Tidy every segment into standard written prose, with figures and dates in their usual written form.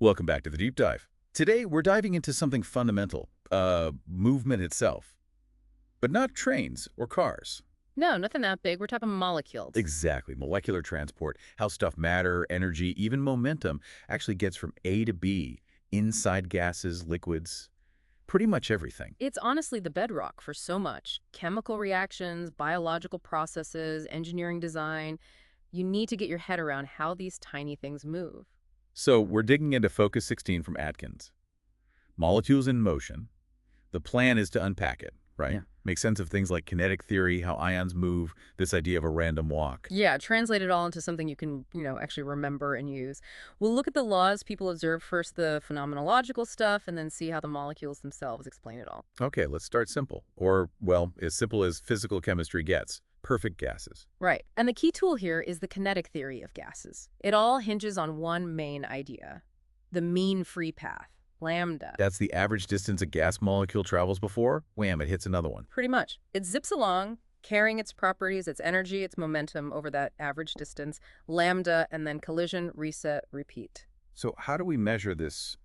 Welcome back to the Deep Dive. Today, we're diving into something fundamental, movement itself. But not trains or cars. No, nothing that big. We're talking molecules. Exactly. Molecular transport, how stuff matter, energy, even momentum actually gets from A to B, inside gases, liquids, pretty much everything. It's honestly the bedrock for so much. Chemical reactions, biological processes, engineering design. You need to get your head around how these tiny things move. So we're digging into Focus 16 from Atkins. Molecules in motion. The plan is to unpack it, right? Yeah. Make sense of things like kinetic theory, how ions move, this idea of a random walk. Yeah, translate it all into something you can, actually remember and use. We'll look at the laws people observe first, the phenomenological stuff, and then see how the molecules themselves explain it all. Okay, let's start simple. Or, well, as simple as physical chemistry gets. Perfect gases. Right. And the key tool here is the kinetic theory of gases. It all hinges on one main idea, the mean free path, lambda. That's the average distance a gas molecule travels before, wham, it hits another one. Pretty much. It zips along, carrying its properties, its energy, its momentum over that average distance, lambda, and then collision, reset, repeat. So how do we measure this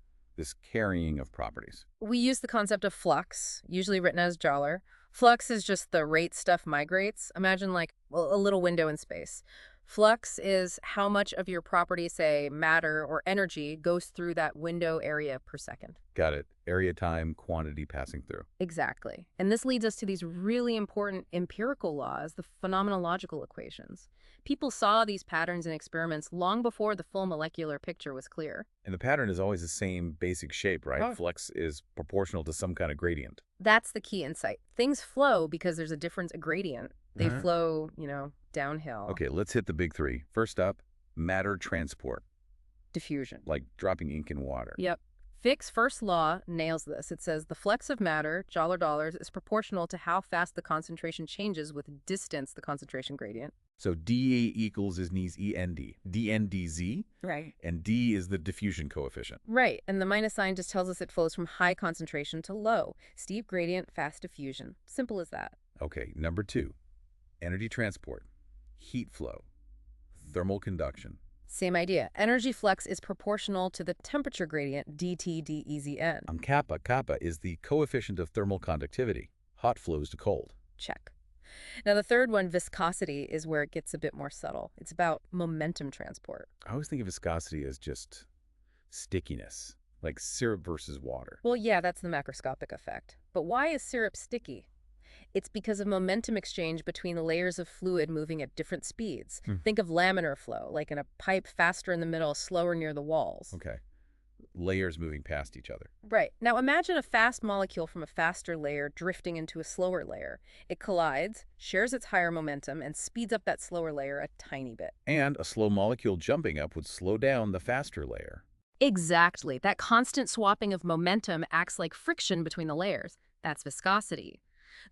carrying of properties? We use the concept of flux, usually written as Joller. Flux is just the rate stuff migrates. Imagine like a little window in space. Flux is how much of your property, say matter or energy, goes through that window area per second. Got it. Area, time, quantity passing through. Exactly. And this leads us to these really important empirical laws, the phenomenological equations. People saw these patterns in experiments long before the full molecular picture was clear. And the pattern is always the same basic shape, right? Oh. Flux is proportional to some kind of gradient. That's the key insight. Things flow because there's a difference, a gradient. They Uh-huh. flow, downhill. Okay, let's hit the big three. First up, matter transport, Diffusion. like dropping ink in water. Yep. Fick's first law nails this. It says the flux of matter, Joller dollars, is proportional to how fast the concentration changes with distance, the concentration gradient. So dA equals is knees END. dNdz, Right. and d is the diffusion coefficient. Right. And the minus sign just tells us it flows from high concentration to low. Steep gradient, fast diffusion. Simple as that. Okay, number two, energy transport, heat flow, thermal conduction. Same idea. Energy flux is proportional to the temperature gradient, dT dEzn. Kappa. Kappa is the coefficient of thermal conductivity. Hot flows to cold. Check. Now, the third one, viscosity, is where it gets a bit more subtle. It's about momentum transport. I always think of viscosity as just stickiness, like syrup versus water. Well, yeah, that's the macroscopic effect. But why is syrup sticky? It's because of momentum exchange between the layers of fluid moving at different speeds. Think of laminar flow, like in a pipe, faster in the middle, slower near the walls. Okay. Layers moving past each other. Right. Now imagine a fast molecule from a faster layer drifting into a slower layer. It collides, shares its higher momentum, and speeds up that slower layer a tiny bit. And a slow molecule jumping up would slow down the faster layer. Exactly. That constant swapping of momentum acts like friction between the layers. That's viscosity.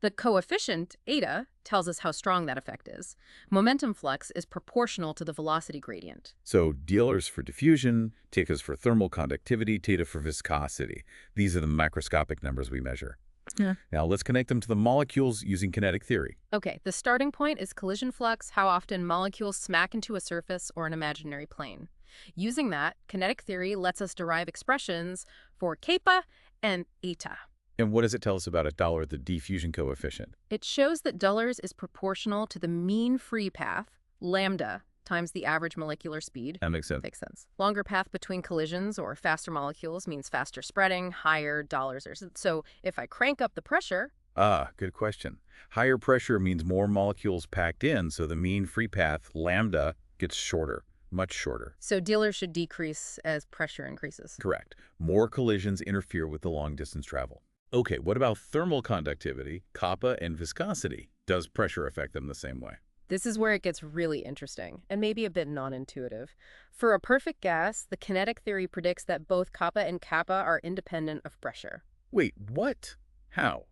The coefficient, eta, tells us how strong that effect is. Momentum flux is proportional to the velocity gradient. So dealers for diffusion, tetas for thermal conductivity, theta for viscosity. These are the macroscopic numbers we measure. Yeah. Now let's connect them to the molecules using kinetic theory. Okay, the starting point is collision flux, how often molecules smack into a surface or an imaginary plane. Using that, kinetic theory lets us derive expressions for kappa and eta. And what does it tell us about $1, the diffusion coefficient? It shows that dollars is proportional to the mean free path, lambda, times the average molecular speed. That makes sense. Makes sense. Longer path between collisions or faster molecules means faster spreading, higher dollars. So if I crank up the pressure... Ah, good question. Higher pressure means more molecules packed in, so the mean free path, lambda, gets shorter, much shorter. So dealers should decrease as pressure increases. Correct. More collisions interfere with the long-distance travel. Okay, what about thermal conductivity, kappa, and viscosity? Does pressure affect them the same way? This is where it gets really interesting, and maybe a bit non-intuitive. For a perfect gas, the kinetic theory predicts that both kappa and kappa are independent of pressure. Wait, what? How?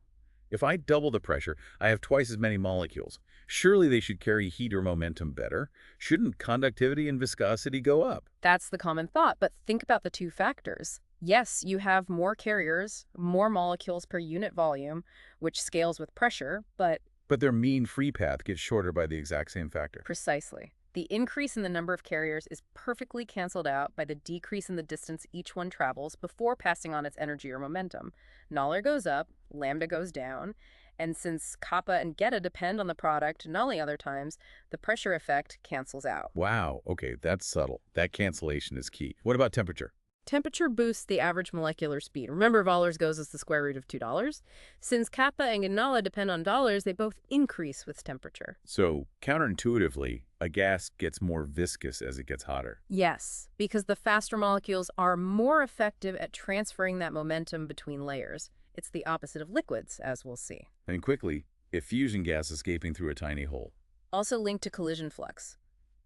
If I double the pressure, I have twice as many molecules. Surely they should carry heat or momentum better. Shouldn't conductivity and viscosity go up? That's the common thought, but think about the two factors. Yes, you have more carriers, more molecules per unit volume, which scales with pressure, but But their mean free path gets shorter by the exact same factor. precisely. The increase in the number of carriers is perfectly canceled out by the decrease in the distance each one travels before passing on its energy or momentum. Nollie goes up, lambda goes down, and since kappa and geta depend on the product Nollie other times, the pressure effect cancels out. Wow, okay, that's subtle. That cancellation is key. What about temperature? Temperature boosts the average molecular speed. Remember, Vollers goes as the square root of $2. Since kappa and nollie depend on dollars, they both increase with temperature. So, counterintuitively, a gas gets more viscous as it gets hotter. Yes, because the faster molecules are more effective at transferring that momentum between layers. It's the opposite of liquids, as we'll see. And quickly, effusion gas escaping through a tiny hole. Also linked to collision flux.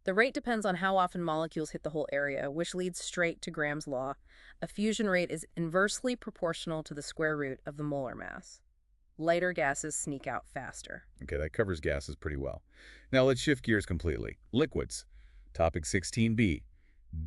The rate depends on how often molecules hit the whole area, which leads straight to Graham's law. A fusion rate is inversely proportional to the square root of the molar mass. Lighter gases sneak out faster. Okay, that covers gases pretty well. Now let's shift gears completely. Liquids. Topic 16b.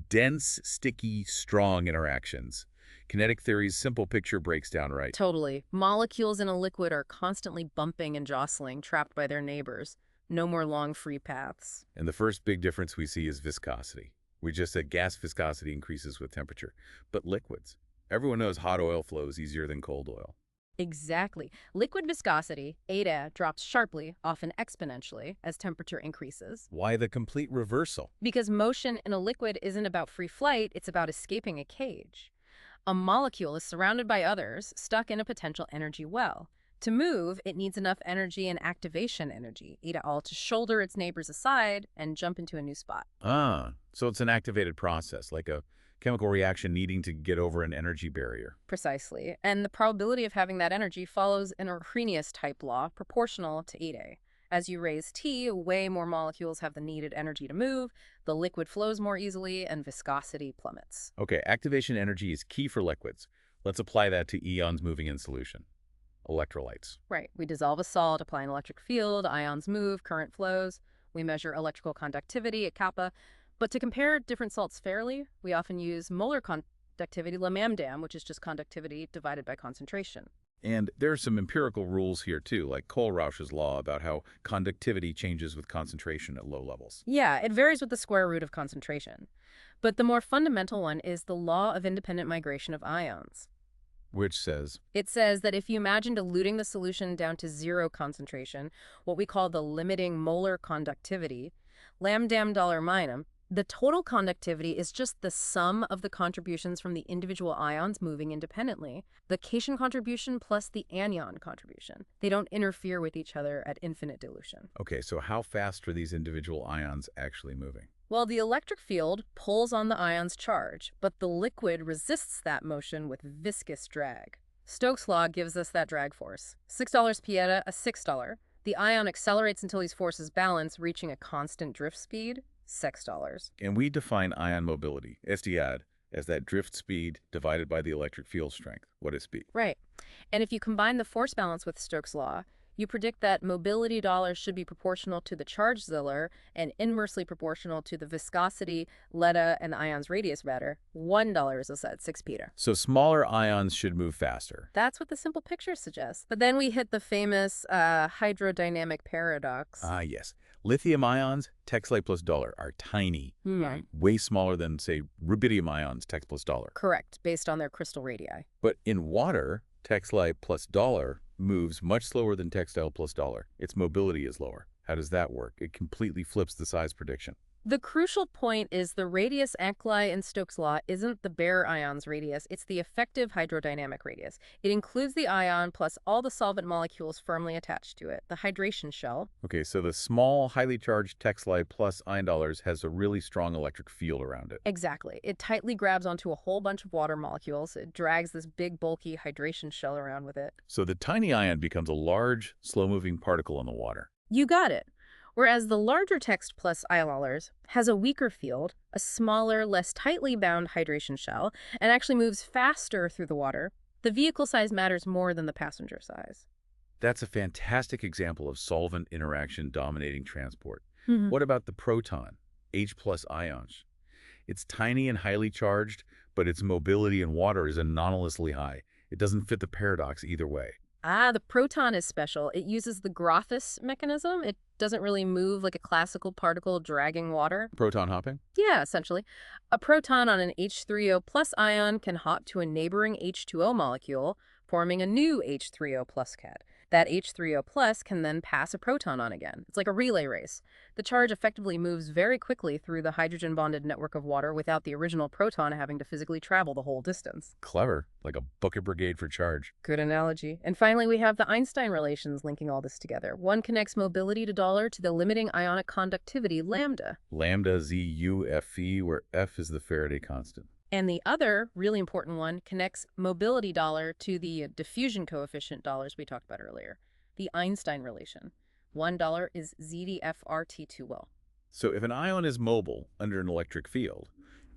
Dense, sticky, strong interactions. Kinetic theory's simple picture breaks down right. Totally. Molecules in a liquid are constantly bumping and jostling, trapped by their neighbors. No more long free paths. And the first big difference we see is viscosity. We just said gas viscosity increases with temperature. But liquids. Everyone knows hot oil flows easier than cold oil. Exactly. Liquid viscosity, eta, drops sharply, often exponentially, as temperature increases. Why the complete reversal? Because motion in a liquid isn't about free flight, it's about escaping a cage. A molecule is surrounded by others, stuck in a potential energy well. To move, it needs enough energy and activation energy, eta all, to shoulder its neighbors aside and jump into a new spot. Ah, so it's an activated process, like a chemical reaction needing to get over an energy barrier. Precisely. And the probability of having that energy follows an Arrhenius-type law proportional to eta. As you raise T, way more molecules have the needed energy to move, the liquid flows more easily, and viscosity plummets. Okay, activation energy is key for liquids. Let's apply that to ions moving in solution. Electrolytes. Right. We dissolve a salt, apply an electric field, ions move, current flows. We measure electrical conductivity at kappa. But to compare different salts fairly, we often use molar conductivity, lambdam, which is just conductivity divided by concentration. And there are some empirical rules here too, like Kohlrausch's law about how conductivity changes with concentration at low levels. Yeah, it varies with the square root of concentration. But the more fundamental one is the law of independent migration of ions. Which says? It says that if you imagine diluting the solution down to zero concentration, what we call the limiting molar conductivity, lambdam dollar minum, the total conductivity is just the sum of the contributions from the individual ions moving independently, the cation contribution plus the anion contribution. They don't interfere with each other at infinite dilution. Okay, so how fast are these individual ions actually moving? Well, the electric field pulls on the ion's charge, but the liquid resists that motion with viscous drag. Stokes' law gives us that drag force. $6 pieta, a $6. The ion accelerates until these forces balance, reaching a constant drift speed, $6. And we define ion mobility, SDID, as that drift speed divided by the electric field strength. What is speed? Right. And if you combine the force balance with Stokes' law, you predict that mobility dollars should be proportional to the charge ziller and inversely proportional to the viscosity, leta, and the ion's radius matter. $1 is at 6 peter. So smaller ions should move faster. That's what the simple picture suggests. But then we hit the famous hydrodynamic paradox. Ah, yes. Lithium ions, textlight plus dollar, are tiny, way smaller than, say, rubidium ions, text plus dollar. Correct, based on their crystal radii. But in water, textlight plus dollar moves much slower than textile plus dollar. Its mobility is lower. How does that work? It completely flips the size prediction. The crucial point is the radius ancli in Stokes' law isn't the bare ion's radius, it's the effective hydrodynamic radius. It includes the ion plus all the solvent molecules firmly attached to it, the hydration shell. Okay, so the small, highly charged textlight plus ion dollars has a really strong electric field around it. Exactly. It tightly grabs onto a whole bunch of water molecules. It drags this big, bulky hydration shell around with it. So the tiny ion becomes a large, slow-moving particle in the water. You got it. Whereas the larger text plus ion dollars has a weaker field, a smaller, less tightly bound hydration shell, and actually moves faster through the water. The vehicle size matters more than the passenger size. That's a fantastic example of solvent interaction dominating transport. Mm-hmm. What about the proton, H plus ions? It's tiny and highly charged, but its mobility in water is anomalously high. It doesn't fit the paradox either way. Ah, the proton is special. It uses the Grothus mechanism. It doesn't really move like a classical particle dragging water. Proton hopping? Yeah, essentially. A proton on an H3O plus ion can hop to a neighboring H2O molecule, forming a new H3O plus cat. That H3O plus can then pass a proton on again. It's like a relay race. The charge effectively moves very quickly through the hydrogen-bonded network of water without the original proton having to physically travel the whole distance. Clever, like a bucket brigade for charge. Good analogy. And finally, we have the Einstein relations linking all this together. One connects mobility to dollar to the limiting ionic conductivity, lambda. Lambda ZUFE, where F is the Faraday constant. And the other really important one connects mobility dollar to the diffusion coefficient dollars we talked about earlier, the Einstein relation. $1 is ZDFRT2 So if an ion is mobile under an electric field,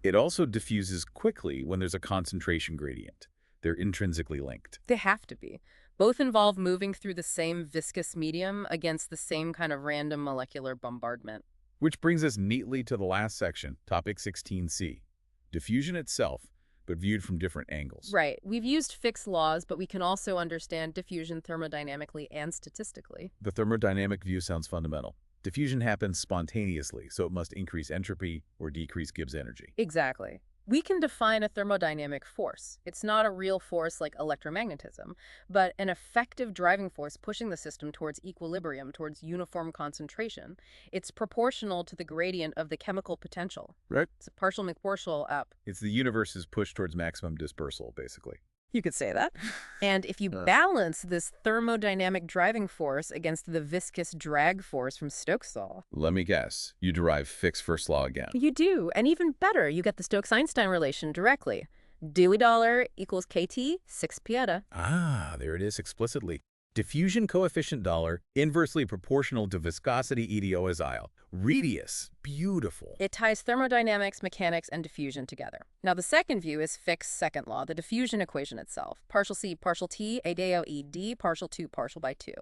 it also diffuses quickly when there's a concentration gradient. They're intrinsically linked. They have to be. Both involve moving through the same viscous medium against the same kind of random molecular bombardment. Which brings us neatly to the last section, topic 16C. Diffusion itself, but viewed from different angles. Right. We've used Fick's laws, but we can also understand diffusion thermodynamically and statistically. The thermodynamic view sounds fundamental. Diffusion happens spontaneously, so it must increase entropy or decrease Gibbs energy. Exactly. We can define a thermodynamic force. It's not a real force like electromagnetism, but an effective driving force pushing the system towards equilibrium, towards uniform concentration. It's proportional to the gradient of the chemical potential. Right. It's a partial McPortial up. It's the universe's push towards maximum dispersal, basically. You could say that. And if you balance this thermodynamic driving force against the viscous drag force from Stokes' law. Let me guess. You derive Fick's first law again. You do. And even better, you get the Stokes-Einstein relation directly. Dewey dollar equals KT, 6 pieta. Ah, there it is explicitly. Diffusion coefficient dollar inversely proportional to viscosity EDO as IL. Radius. Beautiful. It ties thermodynamics, mechanics, and diffusion together. Now, the second view is Fick's second law, the diffusion equation itself. Partial C, partial T, ADO ED, partial 2, partial by 2.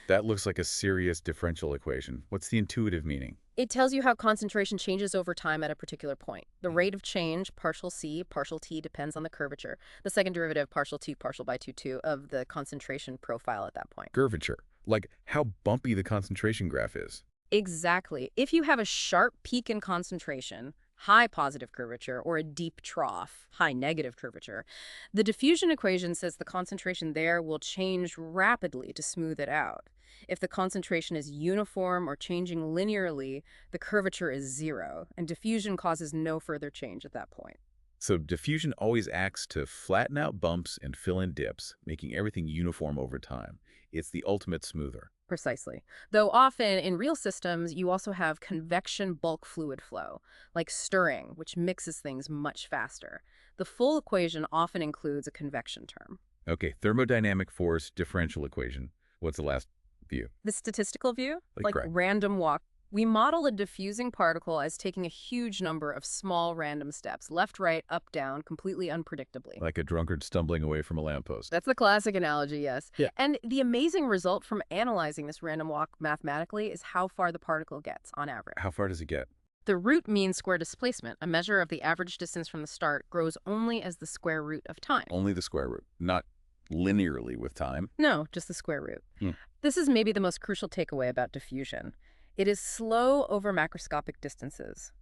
That looks like a serious differential equation. What's the intuitive meaning? It tells you how concentration changes over time at a particular point. The rate of change, partial C, partial T, depends on the curvature. The second derivative, partial 2, partial by 2, of the concentration profile at that point. Curvature. Like how bumpy the concentration graph is. Exactly. If you have a sharp peak in concentration, high positive curvature, or a deep trough, high negative curvature, the diffusion equation says the concentration there will change rapidly to smooth it out. If the concentration is uniform or changing linearly, the curvature is 0, and diffusion causes no further change at that point. So diffusion always acts to flatten out bumps and fill in dips, making everything uniform over time. It's the ultimate smoother. Precisely. Though often in real systems, you also have convection bulk fluid flow, like stirring, which mixes things much faster. The full equation often includes a convection term. Okay, thermodynamic force differential equation. What's the last view? The statistical view, like correct. random walk. We model a diffusing particle as taking a huge number of small random steps, left, right, up, down, completely unpredictably. Like a drunkard stumbling away from a lamppost. That's the classic analogy, yes. Yeah. And the amazing result from analyzing this random walk mathematically is how far the particle gets on average. How far does it get? The root mean square displacement, a measure of the average distance from the start, grows only as the square root of time. Only the square root, not linearly with time. No, just the square root. This is maybe the most crucial takeaway about diffusion. It is slow over macroscopic distances.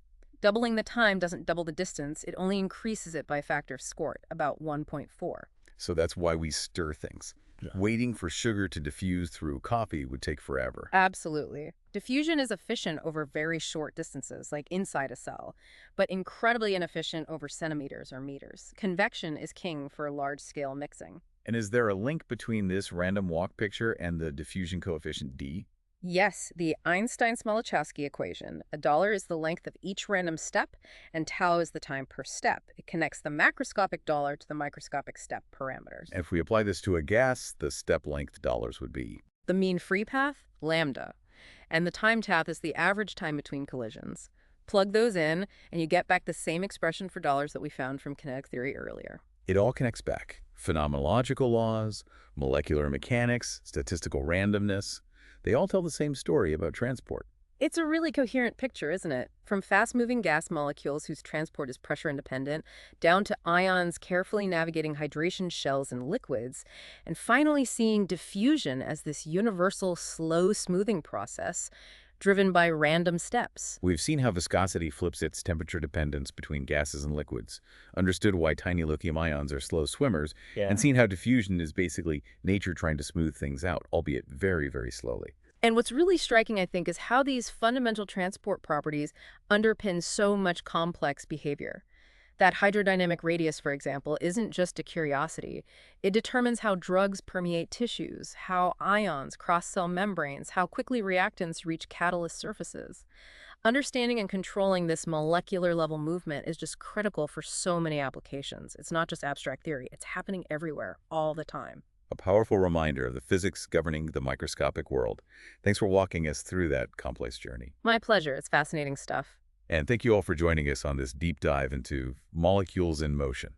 Doubling the time doesn't double the distance, it only increases it by a factor of squart, about 1.4. So that's why we stir things. Yeah. Waiting for sugar to diffuse through coffee would take forever. Absolutely. Diffusion is efficient over very short distances, like inside a cell, but incredibly inefficient over centimeters or meters. Convection is king for large-scale mixing. And is there a link between this random walk picture and the diffusion coefficient D? Yes, the Einstein-Smoluchowski equation. $1 is the length of each random step, and tau is the time per step. It connects the macroscopic dollar to the microscopic step parameters. If we apply this to a gas, the step length dollars would be? The mean free path, lambda. And the time path is the average time between collisions. Plug those in, and you get back the same expression for dollars that we found from kinetic theory earlier. It all connects back. Phenomenological laws, molecular mechanics, statistical randomness. They all tell the same story about transport. It's a really coherent picture, isn't it? From fast-moving gas molecules whose transport is pressure independent, down to ions carefully navigating hydration shells in liquids, and finally seeing diffusion as this universal slow smoothing process driven by random steps. We've seen how viscosity flips its temperature dependence between gases and liquids, understood why tiny lithium ions are slow swimmers, and Yeah. seen how diffusion is basically nature trying to smooth things out, albeit very, very slowly. And what's really striking, I think, is how these fundamental transport properties underpin so much complex behavior. That hydrodynamic radius, for example, isn't just a curiosity. It determines how drugs permeate tissues, how ions cross cell membranes, how quickly reactants reach catalyst surfaces. Understanding and controlling this molecular level movement is just critical for so many applications. It's not just abstract theory, it's happening everywhere, all the time. A powerful reminder of the physics governing the microscopic world. Thanks for walking us through that complex journey. My pleasure. It's fascinating stuff. And thank you all for joining us on this deep dive into molecules in motion.